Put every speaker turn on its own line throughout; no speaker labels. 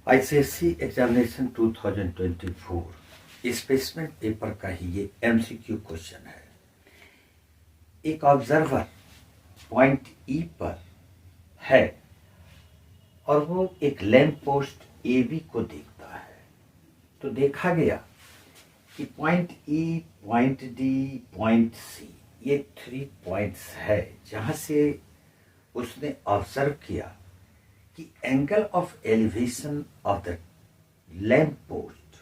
ICSE examination 2024 स्पेसमेंट paper का ही ये MCQ question है। एक ऑब्जर्वर पॉइंट ई पर है और वो एक लैंप पोस्ट ए बी को देखता है। तो देखा गया कि point E, point D, point C, ये 3 पॉइंट्स है जहां से उसने ऑब्जर्व किया कि angle of elevation of the lamp post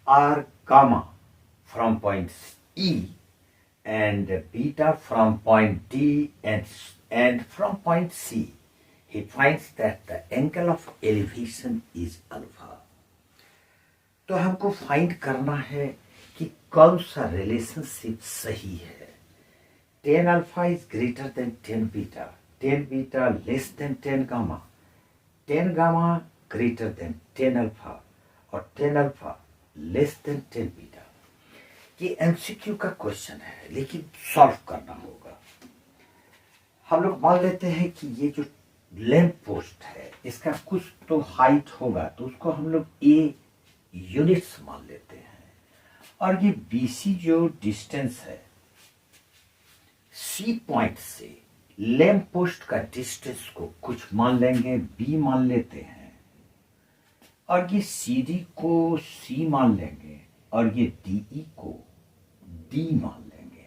are gamma from point E and beta from point D and from point C, he finds that the angle of elevation is alpha. तो हमको find करना है कि कौन सा relationship सही है। 10 alpha is greater than 10 beta, 10 beta less than 10 gamma, 10 gamma greater than 10 alpha और 10 अल्फा लेस देन 10 बीटा। ये एमसीक्यू का क्वेश्चन है लेकिन सॉल्व करना होगा। हम लोग मान लेते हैं कि ये जो लैंप पोस्ट है इसका कुछ तो हाइट होगा, तो उसको हम लोग ए यूनिट्स मान लेते हैं। और ये बीसी जो डिस्टेंस है सी पॉइंट से लैंप पोस्ट का डिस्टेंस को कुछ मान लेंगे, बी मान लेते हैं। और ये सीडी को सी मान लेंगे और ये डीई को डी मान लेंगे।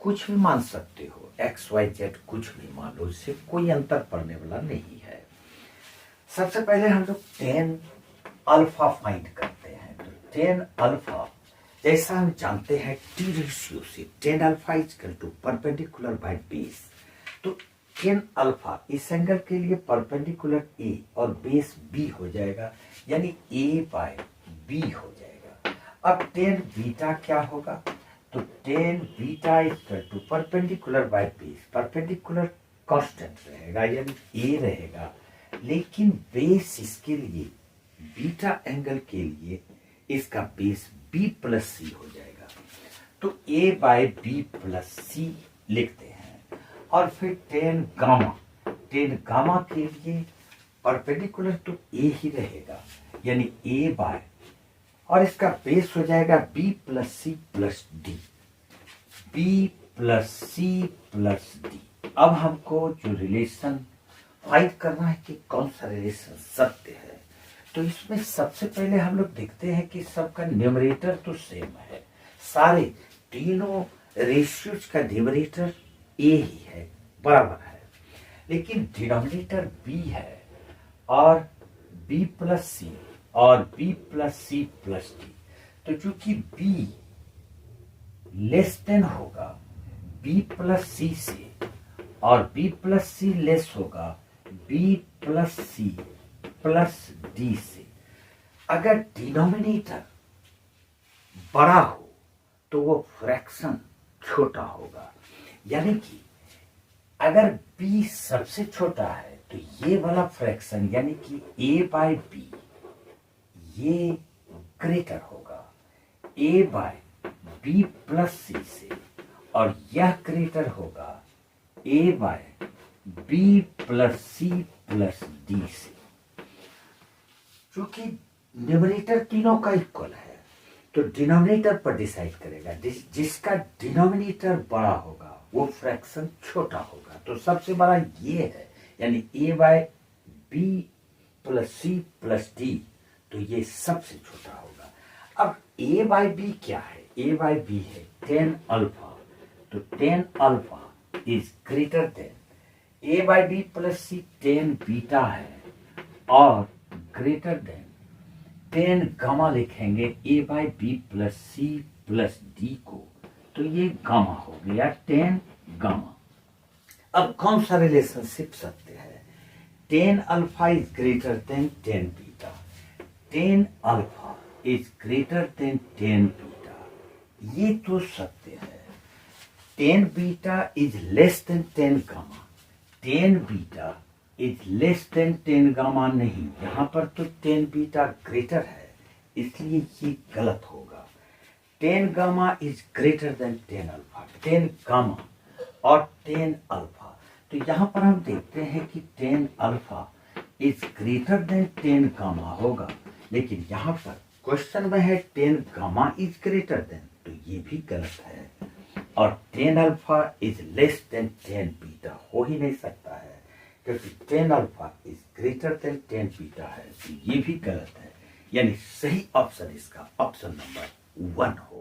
कुछ भी मान सकते हो, एक्स वाई जेड कुछ भी मान लो, इससे कोई अंतर पड़ने वाला नहीं है। सबसे पहले हम लोग 10 अल्फा फाइंड करते हैं। तो 10 अल्फा जैसा हम जानते हैं टी रेशियो से 10 alpha equal to perpendicular by base. तो 10 अल्फा इस एंगल के लिए परपेंडिकुलर ए और बेस बी हो जाएगा, यानी ए बाय बी हो जाएगा। अब 10 बीटा क्या होगा? तो 10 beta equal to perpendicular by base, perpendicular constant रहेगा यानी ए रहेगा, लेकिन बेस इसके लिए बीटा एंगल के लिए इसका बेस बी प्लस सी हो जाएगा। तो ए बाय बी प्लस सी लिखते हैं। और फिर 10 गामा, 10 गामा के लिए परपेंडिकुलर तो ए ही रहेगा यानी ए बाय, और इसका बेस हो जाएगा B plus C plus D, B plus C plus D. अब हमको जो रिलेशन फाइंड करना है कि कौन सा रिलेशन सत्य है। तो इसमें सबसे पहले हम लोग देखते हैं कि सबका न्यूमरेटर तो सेम है, सारे तीनों रेशियोज का न्यूमरेटर ए ही है, बराबर है, लेकिन डिनोमिनेटर बी है और बी प्लस सी और b plus C plus D. तो चूंकि b लेस देन होगा b प्लस सी से और b प्लस सी लेस होगा b plus C plus D से, अगर डिनोमिनेटर बड़ा हो तो वो फ्रैक्शन छोटा होगा। यानी कि अगर b सबसे छोटा है तो ये वाला फ्रैक्शन यानी कि a बाय बी ये ग्रेटर होगा A by B plus C से, और यह ग्रेटर होगा A by B plus C plus D से। क्योंकि न्यूमरेटर तीनों का इक्वल है तो डिनोमिनेटर पर डिसाइड करेगा, जिसका डिनोमिनेटर बड़ा होगा वो फ्रैक्शन छोटा होगा। तो सबसे बड़ा ये है यानी A by B plus C plus D, तो ये सबसे छोटा होगा। अब a बाय बी क्या है? a बाय बी है 10 अल्फा, तो 10 alpha is greater than a by B plus C 10 beta है और ग्रेटर देन 10 गामा लिखेंगे a by B plus C plus D को, तो ये गामा हो गया 10 गामा। अब कौन सा रिलेशनशिप सत्य है? 10 alpha is greater than 10 beta, 10 alpha is greater than 10 beta, ये तो सत्य है। 10 beta is less than 10 gamma, 10 beta is less than 10 gamma नहीं, यहां पर तो 10 बीटा ग्रेटर है इसलिए ये गलत होगा। 10 gamma is greater than 10 alpha, 10 gamma और 10 अल्फा। तो यहां पर हम देखते हैं कि 10 alpha is greater than 10 gamma होगा, लेकिन यहां पर क्वेश्चन में है 10 गामा इज ग्रेटर देन, तो ये भी गलत है। और 10 alpha is less than 10 beta हो ही नहीं सकता है, क्योंकि 10 alpha is greater than 10 beta है, तो ये भी गलत है। यानी सही ऑप्शन इसका ऑप्शन नंबर 1 हो।